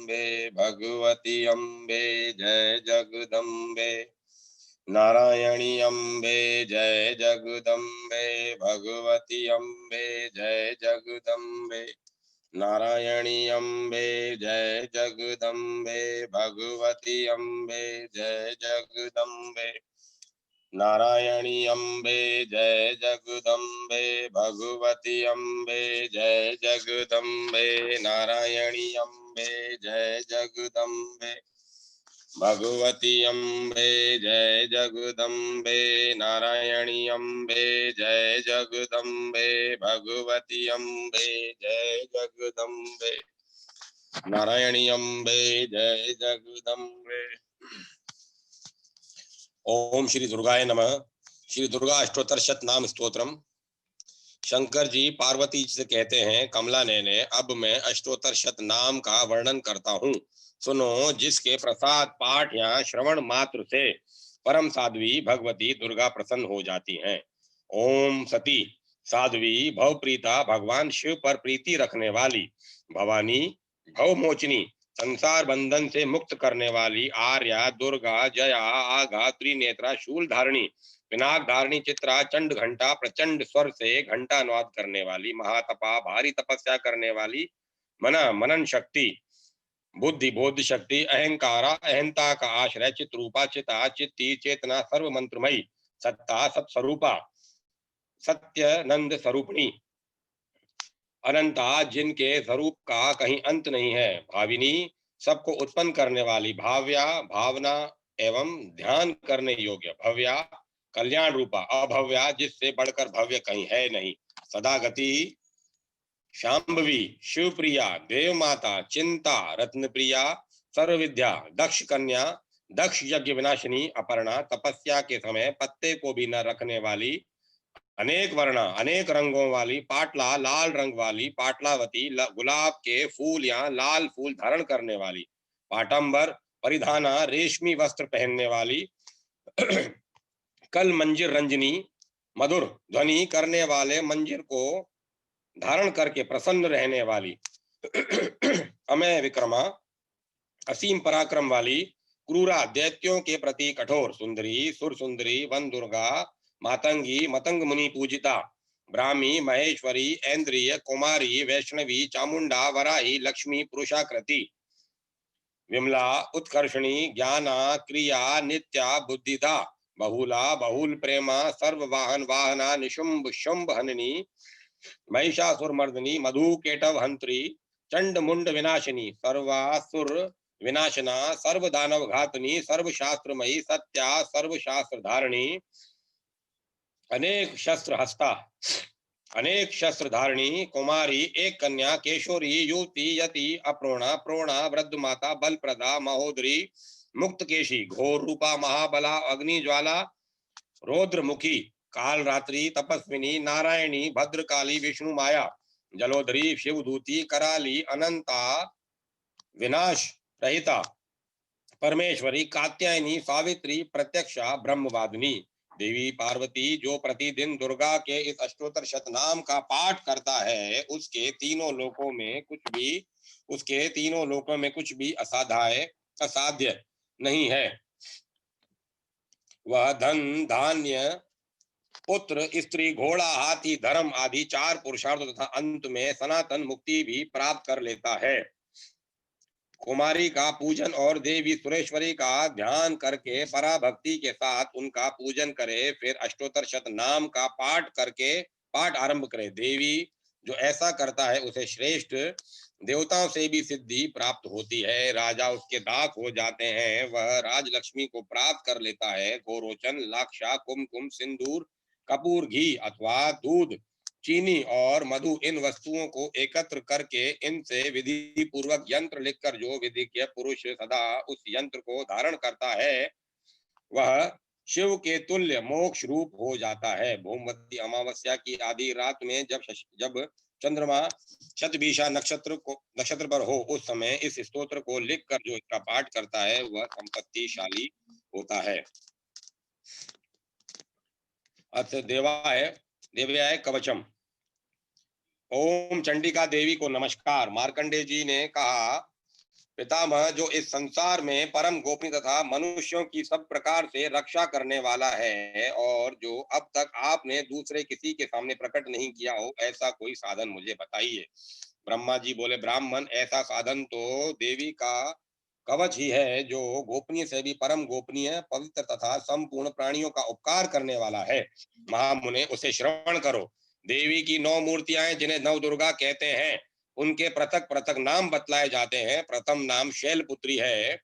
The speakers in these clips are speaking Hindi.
अम्बे भगवती अम्बे जय जगदम्बे। नारायणी अम्बे जय जगदम्बे भगवती अम्बे जय जगदम्बे। नारायणी अम्बे जय जगदम्बे भगवती अम्बे जय जगदम्बे। नारायणी अम्बे जय जगदम्बे भगवती अम्बे जय जगदम्बे। नारायणी अम्बे जय जगदम्बे भगवती अम्बे जय जगदम्बे। नारायणी अम्बे जय जगदम्बे भगवती अम्बे जय जगदम्बे। नारायणी अम्बे जय जगदम्बे। ओम श्री दुर्गाय नमः। श्री दुर्गा अष्टोत्तर शतनाम स्तोत्रम। शंकर जी पार्वती जी से कहते हैं, कमला ने अब मैं अष्टोत्तर शतनाम का वर्णन करता हूँ, सुनो। जिसके प्रसाद पाठ या श्रवण मात्र से परम साध्वी भगवती दुर्गा प्रसन्न हो जाती हैं। ओम सती साध्वी भवप्रीता भगवान शिव पर प्रीति रखने वाली भवानी भवमोचनी संसार बंधन से मुक्त करने वाली आर्या दुर्गा जया आघा त्रिनेत्रा शूल धारणी पिनाक धारणी चित्रा चंड घंटा प्रचंड स्वर से घंटा नाद करने वाली महातपा भारी तपस्या करने वाली मना मनन शक्ति बुद्धि बोध शक्ति अहंकारा अहंता का आश्रय चित्रूपा चिता चित्ती चेतना सर्व मंत्रमयी सत्ता सत्स्वरूपा सत्य स्वरूपिणी अनंता जिनके स्वरूप का कहीं अंत नहीं है। भाविनी सबको उत्पन्न करने वाली भाव्या भावना एवं ध्यान करने योग्य भव्या कल्याण रूपा अभव्या जिससे बढ़कर भव्य कहीं है नहीं। सदा गति शांभवी शिवप्रिया देव माता चिंता रत्न प्रिया सर्व विद्या दक्ष कन्या दक्ष यज्ञ विनाशिनी अपर्णा तपस्या के समय पत्ते को भी न रखने वाली अनेक वर्णा अनेक रंगों वाली पाटला लाल रंग वाली पाटलावती गुलाब के फूल या लाल फूल धारण करने वाली पाटंबर परिधाना रेशमी वस्त्र पहनने वाली कल मंजिर रंजनी मधुर ध्वनि करने वाले मंजिर को धारण करके प्रसन्न रहने वाली अमय विक्रमा असीम पराक्रम वाली क्रूरा दैत्यों के प्रति कठोर सुंदरी सुर सुंदरी वन दुर्गा मातंगी मतंग मुनि पूजिता ब्राह्मी महेश्वरी ऐन्द्रिय कुमारी वैष्णवी चामुंडा वराही लक्ष्मी पुरुषाकृति विमला उत्कर्षणी ज्ञाना क्रिया नित्या बुद्धिदा बहुला बहुल प्रेमा सर्व वाहन वाहना निशुंभ शुंभ हननी महिषासुरमर्दिनी मधु केटव हंत्री चंड मुंड विनाशिनी सर्वासुर विनाशना सर्व दानव घातनी सर्व शास्त्रमयी सत्या सर्व शास्त्र धारणी अनेक शस्त्र हस्ता अनेक शस्त्र धारणी कुमारी एक कन्या केशोरी युवती यति अप्रोणा प्रोणा वृद्ध माता बलप्रदा महोदरी मुक्त केशी घोर रूपा महाबला अग्निज्वाला रौद्रमुखी काल रात्रि तपस्विनी नारायणी भद्रकाली विष्णु माया जलोधरी शिवदूती कराली अनंता विनाश रहिता परमेश्वरी कात्यायनी सावित्री प्रत्यक्षा ब्रह्मवादिनी देवी पार्वती जो प्रतिदिन दुर्गा के इस अष्टोत्तर शतनाम का पाठ करता है उसके तीनों लोकों में कुछ भी असाध्य नहीं है। वह धन धान्य पुत्र स्त्री घोड़ा हाथी धर्म आदि 4 पुरुषार्थ तथा अंत में सनातन मुक्ति भी प्राप्त कर लेता है। कुमारी का पूजन और देवी सुरेश्वरी का ध्यान करके पराभक्ति के साथ उनका पूजन करे, फिर अष्टोत्तर शतनाम का पाठ करके पाठ आरंभ करे। देवी जो ऐसा करता है उसे श्रेष्ठ देवताओं से भी सिद्धि प्राप्त होती है। राजा उसके दास हो जाते हैं। वह राजलक्ष्मी को प्राप्त कर लेता है। गोरोचन लाक्षा कुमकुम सिंदूर कपूर घी अथवा दूध चीनी और मधु इन वस्तुओं को एकत्र करके इनसे विधि पूर्वक यंत्र लिखकर जो विधिज्ञ पुरुष सदा उस यंत्र को धारण करता है वह शिव के तुल्य मोक्ष रूप हो जाता है। भूमवती अमावस्या की आधी रात में जब चंद्रमा शतभिषा नक्षत्र पर हो उस समय इस स्तोत्र को लिखकर जो इसका पाठ करता है वह संपत्तिशाली होता है। अथ देव्याय कवचम। ओम चंडिका देवी को नमस्कार। मार्कंडेय जी ने कहा, पितामह जो इस संसार में परम गोपनीय तथा मनुष्यों की सब प्रकार से रक्षा करने वाला है, और जो अब तक आपने दूसरे किसी के सामने प्रकट नहीं किया हो, ऐसा कोई साधन मुझे बताइए। ब्रह्मा जी बोले, ब्राह्मण, ऐसा साधन तो देवी का कवच ही है, जो गोपनीय से भी परम गोपनीय, पवित्र तथा संपूर्ण प्राणियों का उपकार करने वाला है। महामुने, उसे श्रवण करो। देवी की 9 मूर्तियां हैं, जिन्हें नव दुर्गा कहते हैं। उनके पृथक पृथक नाम बतलाए जाते हैं। प्रथम नाम शैलपुत्री है,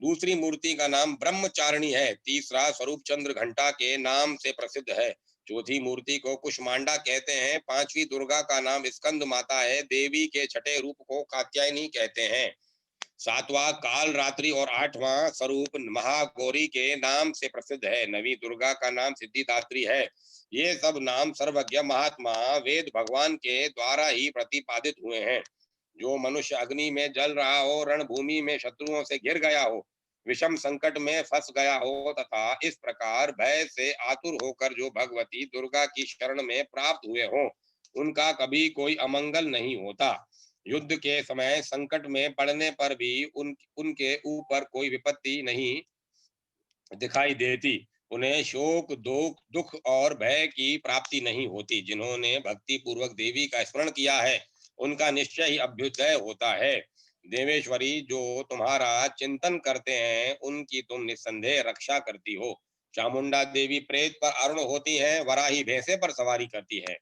दूसरी मूर्ति का नाम ब्रह्मचारिणी है, तीसरा स्वरूप चंद्र घंटा के नाम से प्रसिद्ध है, चौथी मूर्ति को कुष्मांडा कहते हैं, पांचवी दुर्गा का नाम स्कंद माता है, देवी के छठे रूप को कात्यायनी कहते हैं, सातवां काल रात्रि और आठवां स्वरूप महागौरी के नाम से प्रसिद्ध है, नवी दुर्गा का नाम सिद्धिदात्री है। ये सब नाम सर्वज्ञ महात्मा वेद भगवान के द्वारा ही प्रतिपादित हुए हैं। जो मनुष्य अग्नि में जल रहा हो, रणभूमि में शत्रुओं से घिर गया हो, विषम संकट में फंस गया हो, तथा इस प्रकार भय से आतुर होकर जो भगवती दुर्गा की शरण में प्राप्त हुए हो, उनका कभी कोई अमंगल नहीं होता। युद्ध के समय संकट में पड़ने पर भी उनके ऊपर कोई विपत्ति नहीं दिखाई देती। उन्हें शोक, दुख और भय की प्राप्ति नहीं होती। जिन्होंने भक्ति पूर्वक देवी का स्मरण किया है, उनका निश्चय ही अभ्युदय होता है। देवेश्वरी, जो तुम्हारा चिंतन करते हैं, उनकी तुम निस्संदेह रक्षा करती हो। चामुंडा देवी प्रेत पर आरूढ़ होती हैं, वराही भैंसे पर सवारी करती है,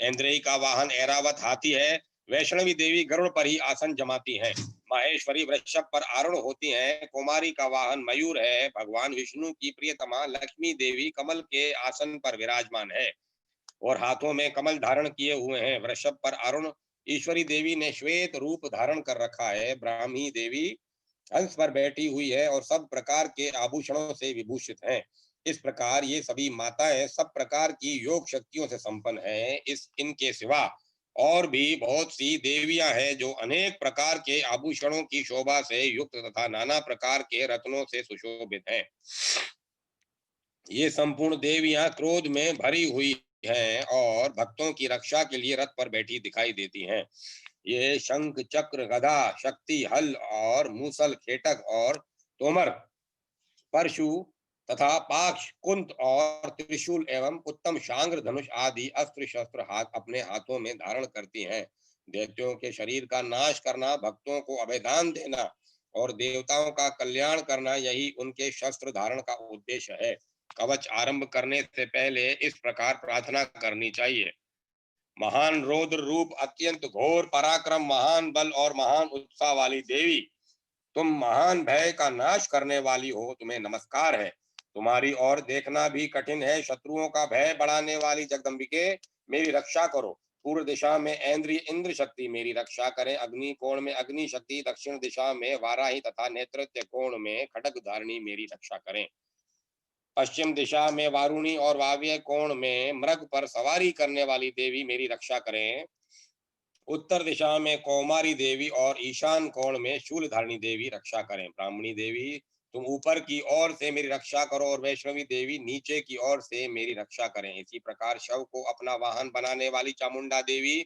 ऐन्द्रेय का वाहन ऐरावत हाथी है, वैष्णवी देवी गरुड़ पर ही आसन जमाती हैं, माहेश्वरी वृषभ पर आरूढ़ होती हैं, कुमारी का वाहन मयूर है, भगवान विष्णु की प्रियतमा लक्ष्मी देवी कमल के आसन पर विराजमान है और हाथों में कमल धारण किए हुए हैं। वृषभ पर अरुण ईश्वरी देवी ने श्वेत रूप धारण कर रखा है, ब्राह्मी देवी हंस पर बैठी हुई है और सब प्रकार के आभूषणों से विभूषित हैं। इस प्रकार ये सभी माताएं सब प्रकार की योग शक्तियों से संपन्न हैं। इनके सिवा और भी बहुत सी देवियां हैं, जो अनेक प्रकार के आभूषणों की शोभा से युक्त तथा नाना प्रकार के रत्नों से सुशोभित हैं। ये संपूर्ण देवियां क्रोध में भरी हुई हैं और भक्तों की रक्षा के लिए रथ पर बैठी दिखाई देती हैं। ये शंख, चक्र, गदा, शक्ति, हल और मूसल, खेटक और तोमर, परशु तथा पाक्ष, कुंत और त्रिशूल एवं उत्तम शांग्र, धनुष आदि अस्त्र शस्त्र अपने हाथों में धारण करती हैं। दैत्यों के शरीर का नाश करना, भक्तों को अभयदान देना और देवताओं का कल्याण करना, यही उनके शस्त्र धारण का उद्देश्य है। कवच आरंभ करने से पहले इस प्रकार प्रार्थना करनी चाहिए। महान रौद्र रूप, अत्यंत घोर पराक्रम, महान बल और महान उत्साह वाली देवी, तुम महान भय का नाश करने वाली हो, तुम्हें नमस्कार है। तुम्हारी ओर देखना भी कठिन है। शत्रुओं का भय बढ़ाने वाली जगदम्बिके, मेरी रक्षा करो। पूर्व दिशा में ऐन्द्रिय इंद्र शक्ति मेरी रक्षा करें, अग्नि कोण में अग्नि शक्ति, दक्षिण दिशा में वाराही तथा नेतृत्व कोण में खड्ग धारिणी मेरी रक्षा करें। पश्चिम दिशा में वारुणी और वाव्य कोण में मृग पर सवारी करने वाली देवी मेरी रक्षा करें। उत्तर दिशा में कौमारी देवी और ईशान कोण में शूलधारिणी देवी रक्षा करें। ब्राह्मणी देवी, तुम ऊपर की ओर से मेरी रक्षा करो और वैष्णवी देवी नीचे की ओर से मेरी रक्षा करें। इसी प्रकार शव को अपना वाहन बनाने वाली चामुंडा देवी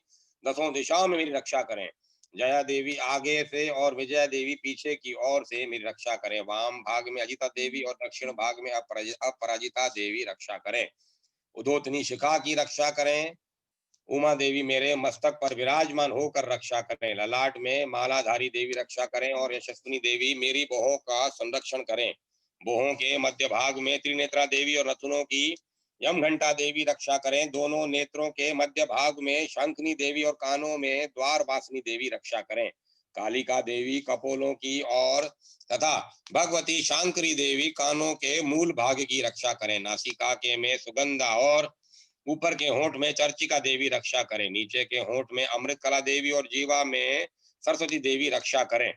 दसों दिशाओं में मेरी रक्षा करें। जया देवी आगे से और विजया देवी पीछे की ओर से मेरी रक्षा करें। वाम भाग में अजिता देवी और दक्षिण भाग में अपराजिता देवी रक्षा करें। उदोतनी शिखा की रक्षा करें। उमा देवी मेरे मस्तक पर विराजमान होकर रक्षा करें। ललाट में मालाधारी देवी रक्षा करें और यशस्विनी देवी मेरी बोहों का संरक्षण करें। बोहों के मध्य भाग में त्रिनेत्रा देवी और रत्नों की यम घंटा देवी रक्षा करें। दोनों नेत्रों के मध्य भाग में शंखनी देवी और कानों में द्वार वासनी देवी रक्षा करें। कालिका देवी कपोलों की और तथा भगवती शांकरी देवी कानों के मूल भाग की रक्षा करें। नासिका के में सुगंधा और ऊपर के होंठ में चर्चिका देवी रक्षा करें। नीचे के होंठ में अमृत कला देवी और जीवा में सरस्वती देवी रक्षा करें।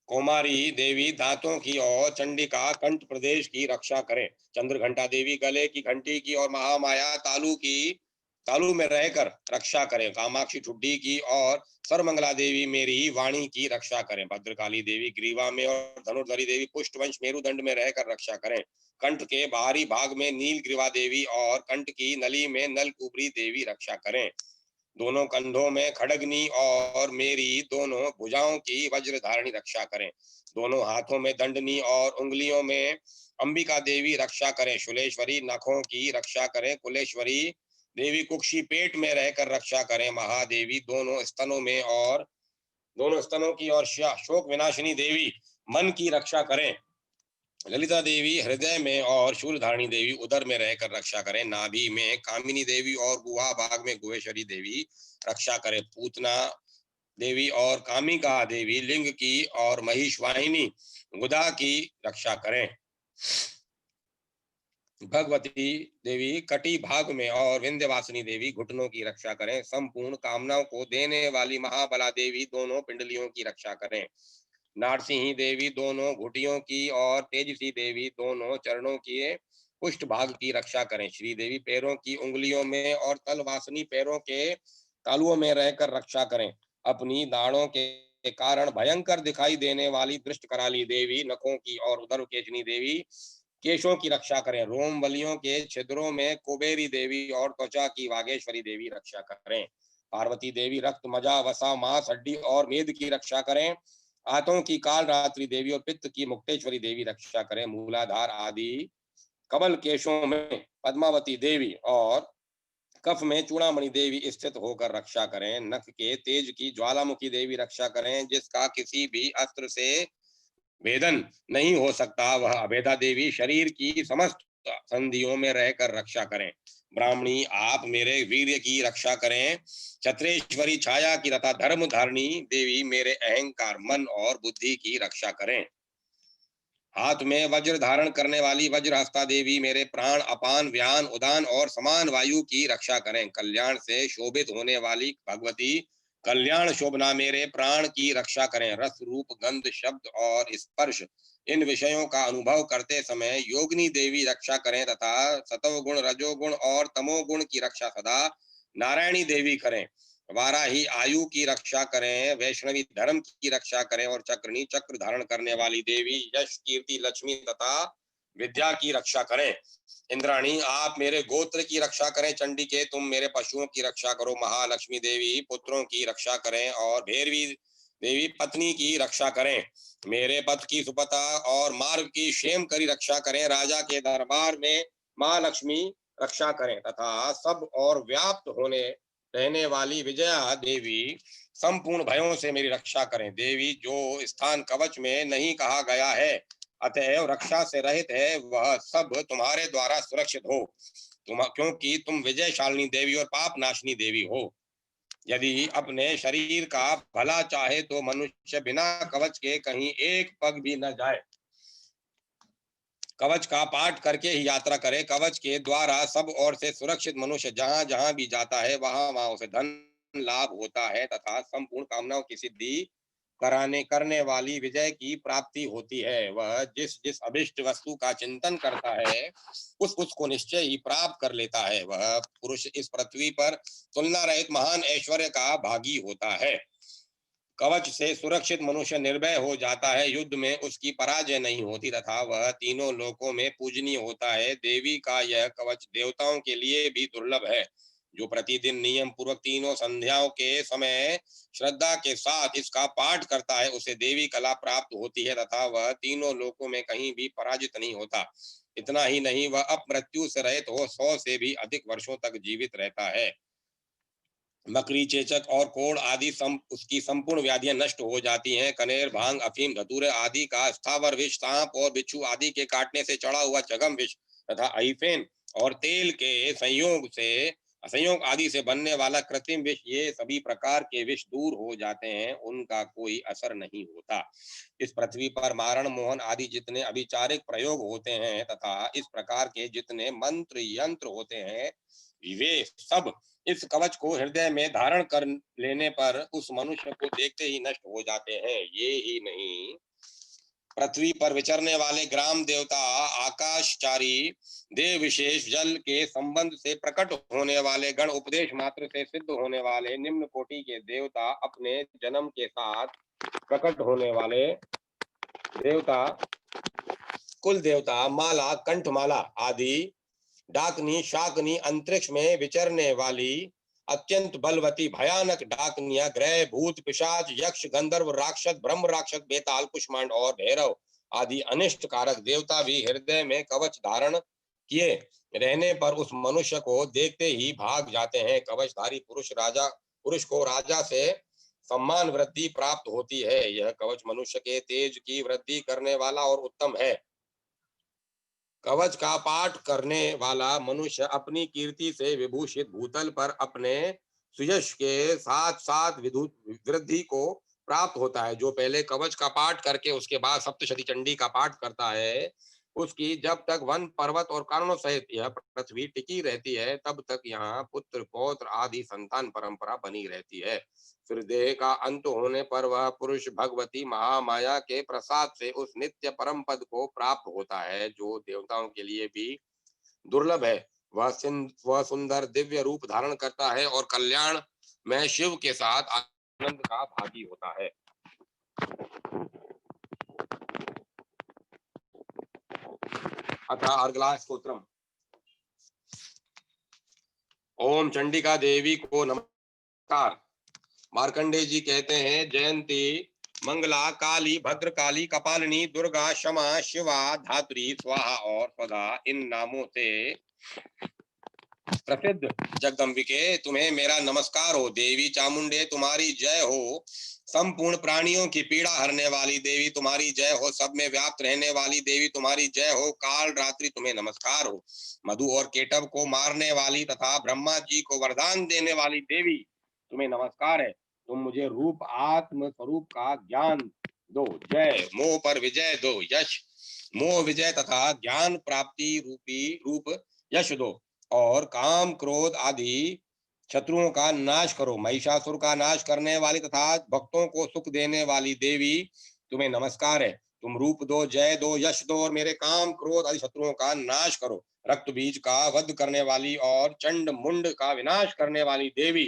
कौमारी देवी दांतों की और चंडिका कंठ प्रदेश की रक्षा करें। चंद्र घंटा देवी गले की घंटी की और महामाया तालू में रहकर रक्षा करें। कामाक्षी ठुड्डी की और सर्वमंगला देवी मेरी वाणी की रक्षा करें। भद्रकाली देवी ग्रीवा में और धनुर्धरी देवी पुष्टवंश मेरुदंड में रहकर रक्षा करें। कंठ के बाहरी भाग में नील ग्रीवा देवी और कंठ की नली में नलकुबरी देवी रक्षा करें। दोनों कंधों में खड़गनी और मेरी दोनों भुजाओं की वज्रधारणी रक्षा करें। दोनों हाथों में दंडनी और उंगलियों में अंबिका देवी रक्षा करें। शूलेश्वरी नखों की रक्षा करें। कुलेश्वरी देवी कुक्षी पेट में रहकर रक्षा करें। महादेवी दोनों स्तनों की और शोक विनाशिनी देवी मन की रक्षा करें। ललिता देवी हृदय में और शूलधारणी देवी उदर में रहकर रक्षा करें। नाभि में कामिनी देवी और गुहा भाग में गुहेश्वरी देवी रक्षा करें। पूतना देवी और कामिका देवी लिंग की और महिषवाहिनी गुदा की रक्षा करें। भगवती देवी कटी भाग में और विंध्यवासिनी देवी घुटनों की रक्षा करें। संपूर्ण कामनाओं को देने वाली महाबला देवी दोनों पिंडलियों की रक्षा करें। नारसिंही देवी दोनों घुटियों की और तेजसी देवी दोनों चरणों की पुष्ट भाग की रक्षा करें। श्री देवी पैरों की उंगलियों में और तलवासनी पैरों के तालुओं में रहकर रक्षा करें। अपनी दाढ़ों के कारण भयंकर दिखाई देने वाली दृष्ट कराली देवी नखों की और उदर केशनी देवी केशों की रक्षा करें। रोम बलियों के छिद्रों में कुबेरी देवी और त्वचा की वागेश्वरी देवी रक्षा करें। पार्वती देवी रक्त मजा वसा मांस हड्डी और मेद की रक्षा करें। आतों की काल रात्रि देवी और पित्त की मुक्तेश्वरी देवी रक्षा करें। मूलाधार आदि कबल केशों में पद्मावती देवी और कफ में चूड़ामणि देवी स्थित होकर रक्षा करें। नख के तेज की ज्वालामुखी देवी रक्षा करें। जिसका किसी भी अस्त्र से भेदन नहीं हो सकता, वह अभेदा देवी शरीर की समस्त संधियों में रहकर रक्षा करें। ब्राह्मणी आप मेरे वीर्य की रक्षा करें। छत्रेश्वरी छाया की तथा धर्म धारणी देवी मेरे अहंकार मन और बुद्धि की रक्षा करें। हाथ में वज्र धारण करने वाली वज्रहस्ता देवी मेरे प्राण अपान व्यान उदान और समान वायु की रक्षा करें। कल्याण से शोभित होने वाली भगवती कल्याण शोभना मेरे प्राण की रक्षा करें। रस रूप गंध शब्द और स्पर्श इन विषयों का अनुभव करते समय योगिनी देवी रक्षा करें तथा सतोगुण रजोगुण और तमोगुण की रक्षा सदा नारायणी देवी करें। वाराही आयु की रक्षा करें। वैष्णवी धर्म की रक्षा करें और चक्रनी चक्र धारण करने वाली देवी यश कीर्ति लक्ष्मी तथा विद्या की रक्षा करें। इंद्राणी आप मेरे गोत्र की रक्षा करें। चंडिके तुम मेरे पशुओं की रक्षा करो। महालक्ष्मी देवी पुत्रों की रक्षा करें और भैरवी देवी पत्नी की रक्षा करें। मेरे पथ की सुपथा और मार्ग की क्षेम करी रक्षा करें। राजा के दरबार में महालक्ष्मी रक्षा करें तथा सब और व्याप्त होने रहने वाली विजया देवी संपूर्ण भयों से मेरी रक्षा करें। देवी जो स्थान कवच में नहीं कहा गया है अतएव रक्षा से रहित है, वह सब तुम्हारे द्वारा सुरक्षित हो। क्योंकि तुम विजयशालिनी देवी और पाप नाशनी देवी हो। यदि अपने शरीर का भला चाहे तो मनुष्य बिना कवच के कहीं एक पग भी न जाए। कवच का पाठ करके ही यात्रा करे। कवच के द्वारा सब ओर से सुरक्षित मनुष्य जहां जहां भी जाता है वहां वहां उसे धन लाभ होता है तथा संपूर्ण कामनाओं की सिद्धि करने वाली विजय की प्राप्ति होती है। वह जिस जिस अभिष्ट वस्तु का चिंतन करता है उसको निश्चय ही प्राप्त कर लेता है। वह पुरुष इस पृथ्वी पर तुलना रहित महान ऐश्वर्य का भागी होता है। कवच से सुरक्षित मनुष्य निर्भय हो जाता है। युद्ध में उसकी पराजय नहीं होती तथा वह तीनों लोकों में पूजनीय होता है। देवी का यह कवच देवताओं के लिए भी दुर्लभ है। जो प्रतिदिन नियम पूर्वक तीनों संध्याओं के समय श्रद्धा के साथ इसका पाठ करता है उसे देवी कला प्राप्त होती है तथा वह तीनों लोकों में कहीं भी पराजित नहीं होता। इतना ही नहीं, वह अपमृत्यु से रहित हो 100 से भी अधिक वर्षों तक जीवित रहता है। मकड़ी चेचक और कोढ़ आदि उसकी संपूर्ण व्याधियां नष्ट हो जाती हैं। कनेर भांग अफीम धतूरे आदि का स्थावर विष सांप और बिच्छू आदि के काटने से चढ़ा हुआ जगम विष तथा अहिफेन और तेल के संयोग आदि से बनने वाला कृत्रिम विष, ये सभी प्रकार के विष दूर हो जाते हैं, उनका कोई असर नहीं होता। इस पृथ्वी पर मारण मोहन आदि जितने अभिचारिक प्रयोग होते हैं तथा इस प्रकार के जितने मंत्र यंत्र होते हैं वे सब इस कवच को हृदय में धारण कर लेने पर उस मनुष्य को देखते ही नष्ट हो जाते हैं। ये ही नहीं, पृथ्वी पर विचरने वाले ग्राम देवता आकाशचारी देव विशेष जल के संबंध से प्रकट होने वाले गण उपदेश मात्र से सिद्ध होने वाले निम्न कोटि के देवता अपने जन्म के साथ प्रकट होने वाले देवता कुल देवता माला कंठमाला आदि डाकनी शाकनी अंतरिक्ष में विचरने वाली अत्यंत बलवती भयानक डाकनिया ग्रह भूत पिशाच यक्ष गंधर्व राक्षस ब्रह्म राक्षस बेताल कुष्मांड और भैरव आदि अनिष्ट कारक देवता भी हृदय में कवच धारण किए रहने पर उस मनुष्य को देखते ही भाग जाते हैं। कवचधारी पुरुष को राजा से सम्मान वृद्धि प्राप्त होती है। यह कवच मनुष्य के तेज की वृद्धि करने वाला और उत्तम है। कवच का पाठ करने वाला मनुष्य अपनी कीर्ति से विभूषित भूतल पर अपने सुयश के साथ साथ वृद्धि को प्राप्त होता है। जो पहले कवच का पाठ करके उसके बाद सप्तशती चंडी का पाठ करता है, उसकी जब तक वन पर्वत और कारणों सहित यह पृथ्वी टिकी रहती है, तब तक यहाँ पुत्र पौत्र आदि संतान परंपरा बनी रहती है। फिर देह का अंत होने पर वह पुरुष भगवती महामाया के प्रसाद से उस नित्य परम पद को प्राप्त होता है, जो देवताओं के लिए भी दुर्लभ है। वह सुंदर दिव्य रूप धारण करता है और कल्याण में शिव के साथ आनंद का भागी होता है। अथ अर्गला स्तोत्रम। ओम चंडिका देवी को नमस्कार। मार्कंडे जी कहते हैं, जयंती मंगला काली भद्रकाली कपालिनी दुर्गा क्षमा शिवा धात्री स्वाहा और स्वधा इन नामों से प्रसिद्ध जगदम्बिके तुम्हें मेरा नमस्कार हो। देवी चामुंडे तुम्हारी जय हो। संपूर्ण प्राणियों की पीड़ा हरने वाली देवी तुम्हारी जय हो। सब में व्याप्त रहने वाली देवी तुम्हारी जय हो। काल रात्रि तुम्हें नमस्कार हो। मधु और केटव को मारने वाली तथा ब्रह्मा जी को वरदान देने वाली देवी तुम्हें नमस्कार है। तुम मुझे रूप आत्म स्वरूप का ज्ञान दो। जय मोह पर विजय दो। यश मोह विजय तथा ज्ञान प्राप्ति रूपी रूप यश दो और काम क्रोध आदि शत्रुओं का नाश करो। महिषासुर का नाश करने वाली तथा भक्तों को सुख देने वाली देवी तुम्हें नमस्कार है। तुम रूप दो, जय दो, यश दो और मेरे काम क्रोध आदि शत्रुओं का नाश करो। रक्त बीज का वध करने वाली और चंड मुंड का विनाश करने वाली देवी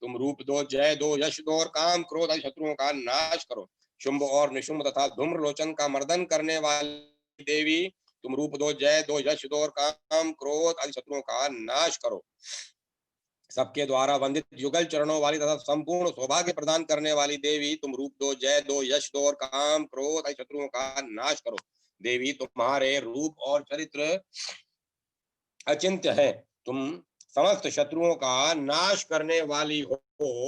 तुम रूप दो, जय दो, यश दो और काम क्रोध आदि शत्रुओं का नाश करो। शुंभ और निशुंभ तथा धूम्र लोचन का मर्दन करने वाली देवी तुम रूप दो, जय दो, यश दो और काम क्रोध आदि शत्रुओं का नाश करो। सबके द्वारा वंदित युगल चरणों वाली तथा संपूर्ण सौभाग्य प्रदान करने वाली देवी तुम रूप दो, जय दो, यश दो और काम क्रोध आदि शत्रुओं का नाश करो। देवी तुम्हारे रूप और चरित्र अचिंत्य है। तुम समस्त शत्रुओं का नाश करने वाली हो।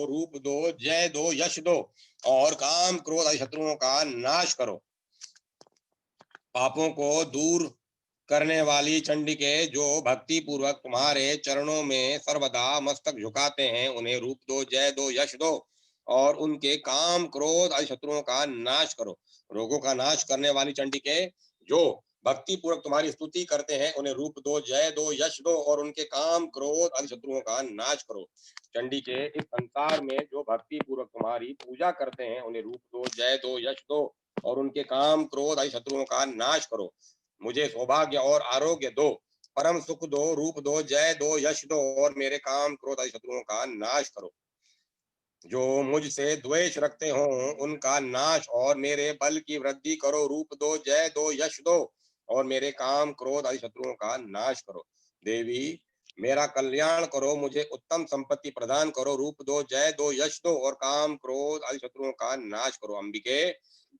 रूप दो, जय दो, यश दो और काम क्रोध आदि शत्रुओं का नाश करो। पापों को दूर करने वाली चंडिके, जो भक्ति पूर्वक तुम्हारे चरणों में सर्वदा मस्तक झुकाते हैं, उन्हें रूप दो, जय दो, यश दो और उनके काम क्रोध आदि शत्रुओं का नाश करो। रोगों का नाश करने वाली चंडिके, जो भक्ति पूर्वक तुम्हारी स्तुति करते हैं, उन्हें रूप दो, जय दो, यश दो और उनके काम क्रोध आदि शत्रुओं का नाश करो। चंडिके, इस संसार में जो भक्ति पूर्वक तुम्हारी पूजा करते हैं, उन्हें रूप दो, जय दो, यश दो और उनके काम क्रोध आदि शत्रुओं का नाश करो। मुझे सौभाग्य और आरोग्य दो, परम सुख दो, रूप दो, जय दो, यश दो और मेरे काम क्रोध आदि शत्रुओं का नाश करो। जो मुझसे द्वेष रखते हो उनका नाश और मेरे बल की वृद्धि करो। रूप दो, जय दो, यश दो और मेरे काम क्रोध आदि शत्रुओं का नाश करो। देवी मेरा कल्याण करो, मुझे उत्तम संपत्ति प्रदान करो। रूप दो, जय दो, यश दो और काम क्रोध आदि शत्रुओं का नाश करो। अंबिके,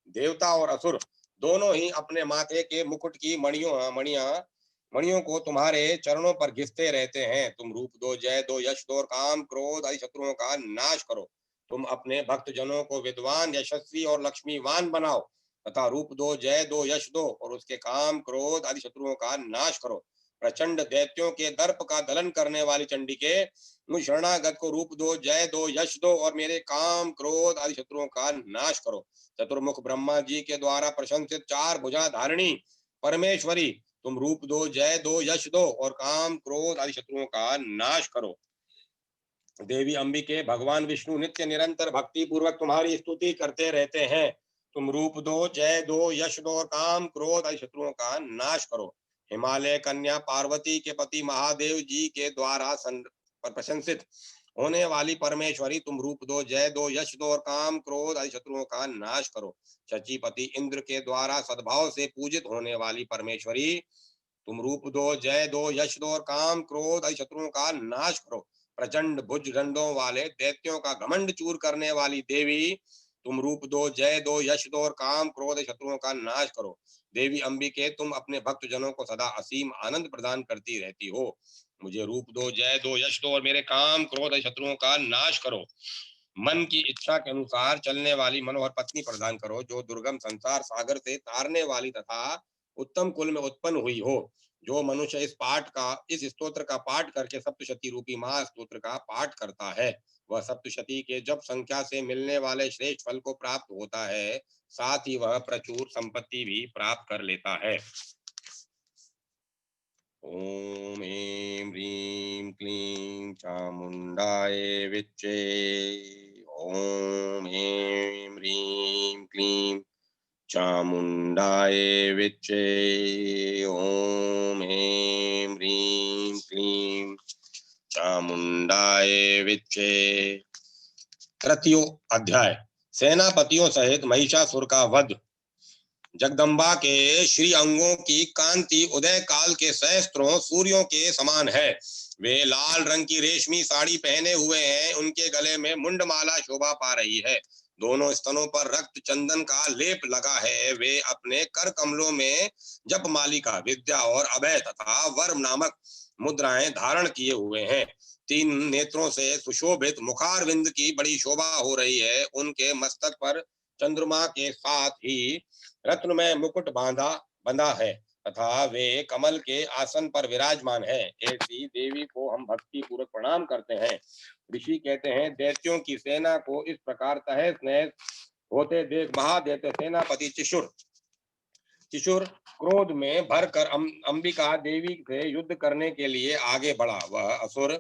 देवता और असुर दोनों ही अपने माथे के मुकुट की मणियों को तुम्हारे चरणों पर घिसते रहते हैं। तुम रूप दो, जय दो, यश दो और काम क्रोध आदि शत्रुओं का नाश करो। तुम अपने भक्त जनों को विद्वान, यशस्वी और लक्ष्मीवान बनाओ तथा रूप दो, जय दो, यश दो और उसके काम क्रोध आदि शत्रुओं का नाश करो। प्रचंड दैत्यों के दर्प का दलन करने वाली चंडिके, मुझ शरणागत को रूप दो, जय दो, यश दो और मेरे काम क्रोध आदि शत्रुओं का नाश करो। चतुर्मुख ब्रह्मा जी के द्वारा प्रशंसित चार भुजा धारिणी परमेश्वरी, तुम रूप दो, जय दो, यश दो और काम क्रोध आदि शत्रुओं का नाश करो। देवी अंबिके, भगवान विष्णु नित्य निरंतर भक्ति पूर्वक तुम्हारी स्तुति करते रहते हैं। तुम रूप दो, जय दो, यश दो और काम क्रोध आदि शत्रुओं का नाश करो। हिमालय कन्या पार्वती के पति महादेव जी के द्वारा प्रशंसित होने वाली परमेश्वरी, तुम रूप दो, जय दो, यश दो और काम क्रोध आदि शत्रुओं का नाश करो। शचीपति इंद्र के द्वारा सद्भाव से पूजित होने वाली परमेश्वरी, तुम रूप दो, जय दो, यश दो और काम क्रोध आदि शत्रुओं का नाश करो। प्रचंड भुज दंडों वाले दैत्यों का घमंड चूर करने वाली देवी, तुम रूप दो, जय दो, यश दो और काम क्रोध शत्रुओं का नाश करो। देवी अंबिके, तुम अपने भक्त जनों को सदा असीम आनंद प्रदान करती रहती हो। मुझे रूप दो, जय दो, यश दो और मेरे काम क्रोध शत्रुओं का नाश करो। मन की इच्छा के अनुसार चलने वाली मनोहर पत्नी प्रदान करो, जो दुर्गम संसार सागर से तारने वाली तथा उत्तम कुल में उत्पन्न हुई हो। जो मनुष्य इस स्तोत्र का पाठ करके सप्तशती रूपी महा स्तोत्र का पाठ करता है, वह सप्तशती के जप संख्या से मिलने वाले श्रेष्ठ फल को प्राप्त होता है, साथ ही वह प्रचुर संपत्ति भी प्राप्त कर लेता है। ओम ऐं ह्रीं क्लीं चामुंडाय विच्चे। ओम ऐं ह्रीं क्लीं चामुंडाय विच्चे। ओम ऐं ह्रीं क्लीं चामुंडाय विच्चे। तृतीयो अध्याय। सेनापतियों सहित महिषासुर का वध। जगदम्बा के श्री अंगों की कांति उदय काल के सहस्त्रों सूर्यों के समान है। वे लाल रंग की रेशमी साड़ी पहने हुए हैं, उनके गले में मुंडमाला शोभा पा रही है। दोनों स्तनों पर रक्त चंदन का लेप लगा है। वे अपने कर कमलों में जप मालिका, विद्या और अभय तथा वर्म नामक मुद्राएं धारण किए हुए हैं। तीन नेत्रों से सुशोभित मुखारविंद की बड़ी शोभा हो रही है। उनके मस्तक पर चंद्रमा के साथ ही रत्नमय मुकुट बंधा है तथा वे कमल के आसन पर विराजमान है। ऐसी देवी को हम भक्ति पूर्वक प्रणाम करते हैं। ऋषि कहते हैं, दैत्यों की सेना को इस प्रकार तहस नहस होते देख महादैत्य सेनापति चिशुर क्रोध में भरकर अंबिका देवी से युद्ध करने के लिए आगे बढ़ा। वह असुर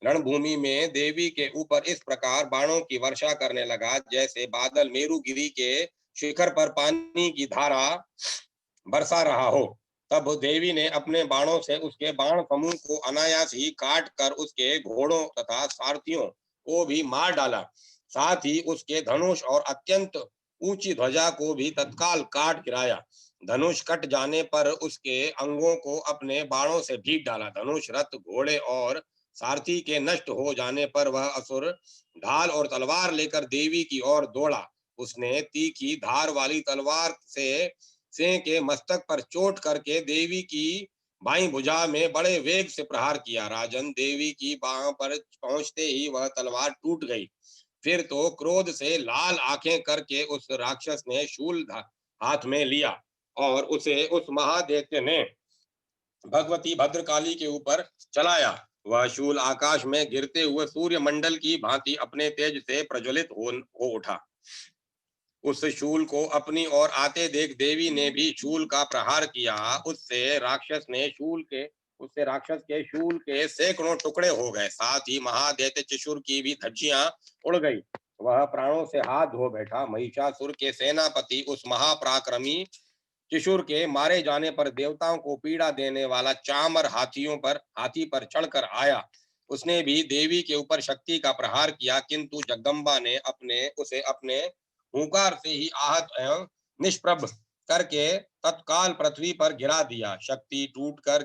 रणभूमि में देवी के ऊपर इस प्रकार बाणों की वर्षा करने लगा, जैसे बादल मेरुगिरी के शिखर पर पानी की धारा बरसा रहा हो। तब देवी ने अपने बाणों से उसके बाण समूह को अनायास ही काट कर उसके घोड़ों तथा सारथियों को भी मार डाला। साथ ही उसके धनुष और अत्यंत ऊंची ध्वजा को भी तत्काल काट गिराया। धनुष कट जाने पर उसके अंगों को अपने बाणों से भीग डाला। धनुष, रथ, घोड़े और सारथी के नष्ट हो जाने पर वह असुर ढाल और तलवार लेकर देवी की ओर दौड़ा। उसने तीखी धार वाली तलवार से सिंह के मस्तक पर चोट करके देवी की बाईं भुजा में बड़े वेग से प्रहार किया। राजन, देवी की बाह पर पहुंचते ही वह तलवार टूट गई। फिर तो क्रोध से लाल आंखें करके उस राक्षस ने शूल हाथ में लिया और उसे उस महादैत्य ने भगवती भद्रकाली के ऊपर चलाया। वह शूल आकाश में गिरते हुए सूर्य मंडल की भांति अपने तेज से प्रज्वलित हो उठा। उस शूल को अपनी ओर आते देख देवी ने भी शूल का प्रहार किया। उससे राक्षस के शूल के सैकड़ों टुकड़े हो गए। साथ ही महादैत्य चिशुर की भी धज्जियां उड़ गई। वह प्राणों से हाथ धो बैठा। महिषासुर के सेनापति उस महापराक्रमी चिशुर के मारे जाने पर देवताओं को पीड़ा देने वाला चामर हाथी पर चढ़कर आया। उसने भी देवी के ऊपर शक्ति का प्रहार किया, किंतु जगदम्बा ने उसे अपने हुंकार से ही आहत एवं निष्प्रभ करके तत्काल पृथ्वी पर गिरा दिया। शक्ति टूटकर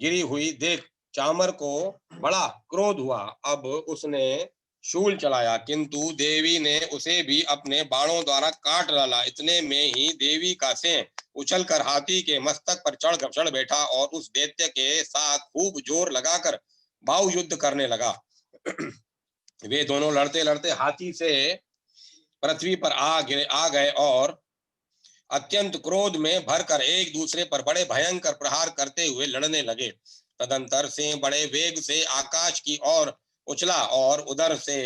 गिरी हुई देख चामर को बड़ा क्रोध हुआ। अब उसने शूल चलाया, किंतु देवी ने उसे भी अपने बाणों द्वारा काट डाला। इतने में ही देवी का सिंह उछलकर हाथी के मस्तक पर चढ़ बैठा और उस दैत्य के साथ खूब जोर लगाकर बाहु युद्ध करने लगा। वे दोनों लड़ते लड़ते हाथी से पृथ्वी पर आ गए और अत्यंत क्रोध में भरकर एक दूसरे पर बड़े भयंकर प्रहार करते हुए लड़ने लगे। तदंतर सिंह बड़े वेग से आकाश की ओर उछला और उधर से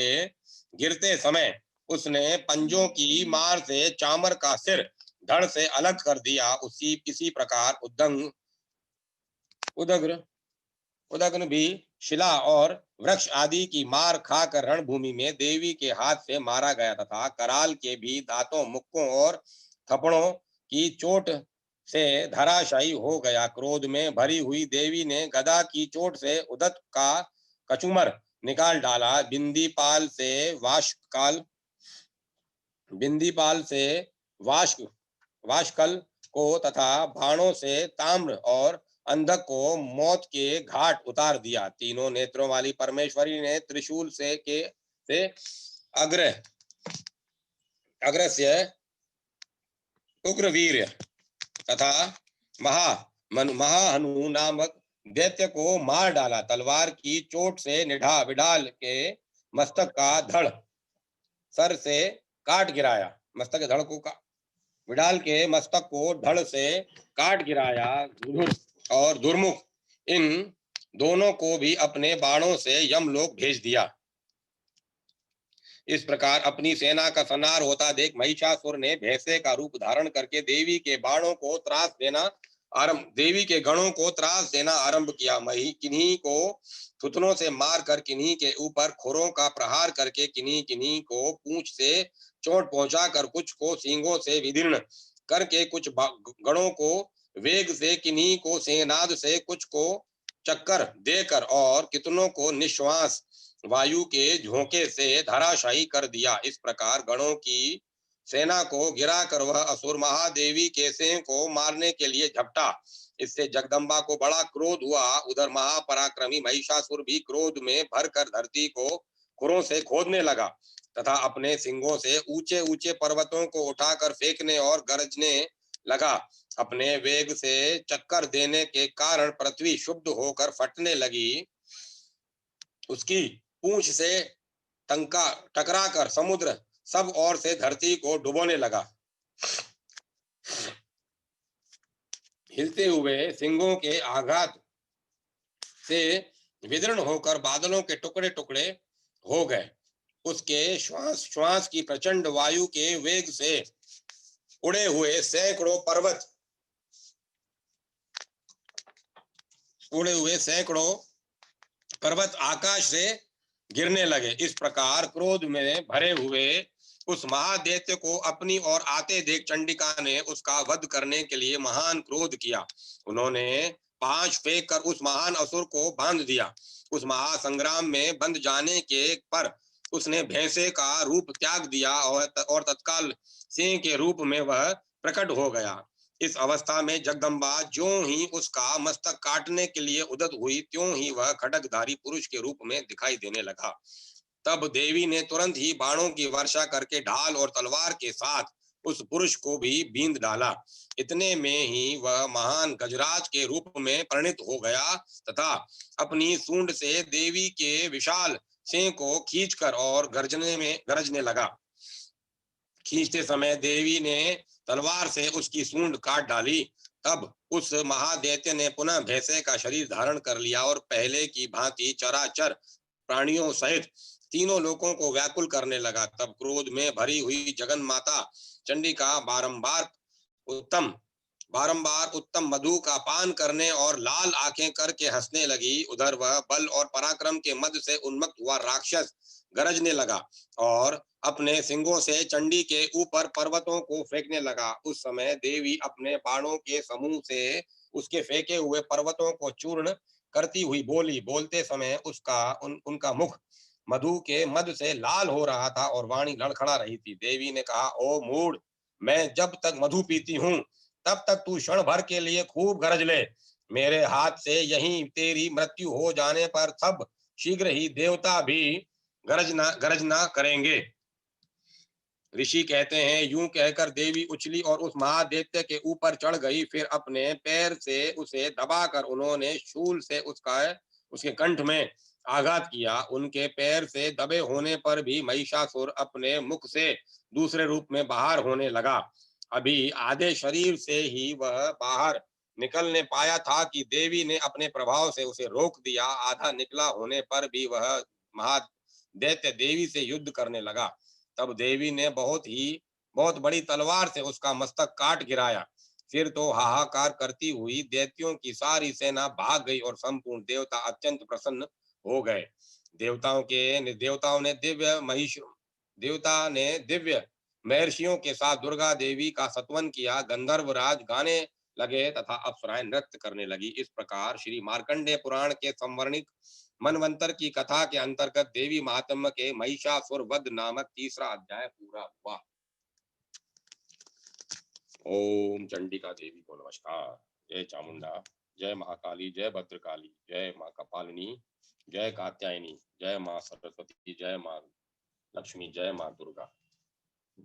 गिरते समय उसने पंजों की मार से चामर का सिर धड़ से अलग कर दिया। इसी प्रकार उदग्न भी शिला और वृक्ष आदि की मार खाकर रणभूमि में देवी के हाथ से मारा गया तथा कराल के भी दांतों, मुक्कों और थप्पड़ों की चोट से धराशायी हो गया। क्रोध में भरी हुई देवी ने गदा की चोट से उदत का कचुमर निकाल डाला। बिंदीपाल से वाष्कल को तथा बाणों से ताम्र और अंधक को मौत के घाट उतार दिया। तीनों नेत्रों वाली परमेश्वरी ने त्रिशूल से अग्रस्य उग्रवीर्य तथा महाहनु नामक दैत्य को मार डाला। तलवार की चोट से विडाल के मस्तक का धड़ सर से काट गिराया। मस्तक के धड़ को विडाल के मस्तक को धड़ से काट गिराया। और दुर्मुख इन दोनों को भी अपने बाणों से यमलोक भेज दिया। इस प्रकार अपनी सेना का संहार होता देख महिषासुर ने भैंसे का रूप धारण करके देवी के गणों को त्रास देना आरंभ किया। किन्हीं को थुथनों से मार कर, किन्हीं के ऊपर खुरों का प्रहार करके, किन्हीं को पूंछ से चोट पहुंचाकर, कुछ को सींगों से विदीर्ण करके, कुछ गणों को वेग से, किन्हीं को सेनाद से, कुछ को चक्कर देकर और कितनों को निश्वास वायु के झोंके से धराशायी कर दिया। इस प्रकार गणों की सेना को गिराकर वह असुर महादेवी के सिंह को मारने के लिए झपटा। इससे जगदम्बा को बड़ा क्रोध हुआ। उधर महापराक्रमी महिषासुर भी क्रोध में भरकर धरती को खुरों से खोदने लगा तथा अपने सिंगों से ऊंचे ऊंचे पर्वतों को उठाकर फेंकने और गरजने लगा। अपने वेग से चक्कर देने के कारण पृथ्वी शुद्ध होकर फटने लगी। उसकी पूंछ से टकराकर समुद्र सब ओर से धरती को डुबोने लगा। हिलते हुए सिंगों के आघात से विदीर्ण होकर बादलों के टुकड़े टुकड़े हो गए। उसके श्वास श्वास की प्रचंड वायु के वेग से उड़े हुए सैकड़ों पर्वत आकाश से गिरने लगे। इस प्रकार क्रोध में भरे हुए उस महादैत्य को अपनी ओर आते देख चंडिका ने उसका वध करने के लिए महान क्रोध किया। उन्होंने पांच फेंक कर उस महान असुर को बांध दिया। उस महासंग्राम में बंध जाने के पर उसने भैंसे का रूप त्याग दिया और तत्काल सिंह के रूप में वह प्रकट हो गया। इस अवस्था में जगदम्बा ज्यों ही उसका मस्तक काटने के लिए उद्यत हुई, त्यों ही वह खड्गधारी पुरुष के रूप में दिखाई देने लगा। तब देवी ने तुरंत ही बाणों की वर्षा करके ढाल और तलवार के साथ उस पुरुष को भी बींद डाला। इतने में ही वह महान गजराज के रूप में परिणित हो गया तथा अपनी सूंड से देवी के विशाल सिंह को खींचकर और गरजने लगा। खींचते समय देवी ने तलवार से उसकी सूंड काट डाली। तब उस महादैत्य ने पुनः भैंसे का शरीर धारण कर लिया और पहले की भांति चराचर प्राणियों सहित तीनों लोगों को व्याकुल करने लगा। तब क्रोध में भरी हुई जगन माता चंडिका बारंबार उत्तम मधु का पान करने और लाल आंखें करके हंसने लगी। उधर वह बल और पराक्रम के मद से उन्मत्त हुआ राक्षस गरजने लगा और अपने सिंगों से चंडी के ऊपर पर्वतों को फेंकने लगा। उस समय देवी अपने बाणों के समूह से उसके फेंके हुए पर्वतों को चूर्ण करती हुई बोली। बोलते समय उनका मुख मधु के मद से लाल हो रहा था और वाणी लड़खड़ा रही थी। देवी ने कहा, ओ मूढ़, मैं जब तक मधु पीती हूँ तब तक तू क्षण भर के लिए खूब गरज ले। मेरे हाथ से यहीं तेरी मृत्यु हो जाने पर सब शीघ्र ही देवता भी गरजना करेंगे। ऋषि कहते हैं, यूं कहकर देवी उछली और उस महादैत्य के ऊपर चढ़ गई। फिर अपने पैर से उसे दबाकर उन्होंने शूल से उसके कंठ में आघात किया। उनके पैर से दबे होने पर भी महिषासुर अपने मुख से दूसरे रूप में बाहर होने लगा। अभी आधे शरीर से ही वह बाहर निकलने पाया था कि देवी ने अपने प्रभाव से उसे रोक दिया। आधा निकला होने पर भी वह महादैत्य देवी से युद्ध करने लगा। तब देवी ने बहुत बड़ी तलवार से उसका मस्तक काट गिराया। फिर तो हाहाकार करती हुई दैत्यों की सारी सेना भाग गई और संपूर्ण देवता अत्यंत प्रसन्न हो गए। देवता ने दिव्य महर्षियों के साथ दुर्गा देवी का स्तवन किया। गंधर्वराज गाने लगे तथा अप्सराएं नृत्य करने लगी। इस प्रकार श्री मार्कंडेय पुराण के संवर्णिक मनवंतर की कथा के अंतर्गत देवी महात्म्य के महिषासुर वध नामक तीसरा अध्याय पूरा हुआ। ओम चंडिका देवी को नमस्कार। जय चामुंडा। जय महाकाली, जय भद्रकाली, जय माँ कपालिनी, जय कात्यायनी, जय माँ सरस्वती, जय माँ लक्ष्मी, जय माँ दुर्गा,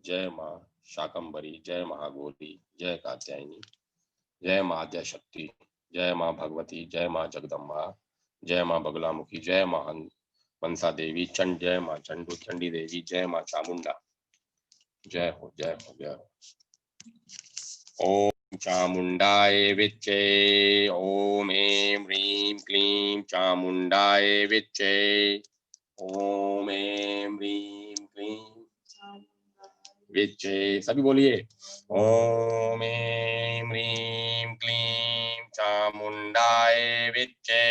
जय माँ शाकंभरी, जय महागौरी, जय कात्यायनी, जय माँ आद्या शक्ति, जय माँ भगवती, जय माँ जगदम्बा, जय माँ बगलामुखी, जय माँ मनसा देवी, चंड, जय माँ चंडू चंडी देवी, जय माँ चामुंडा, जय हो जय हो जय हो। ओम चामुंडाय विच्चे, ओम ऐं ह्रीं क्लीं चामुंडाय विच्चे, ओम ऐं ह्रीं क्लीं विच्चे, सभी बोलिए। ओम ऐं ह्रीं क्लीं चामुंडाय विच्चे।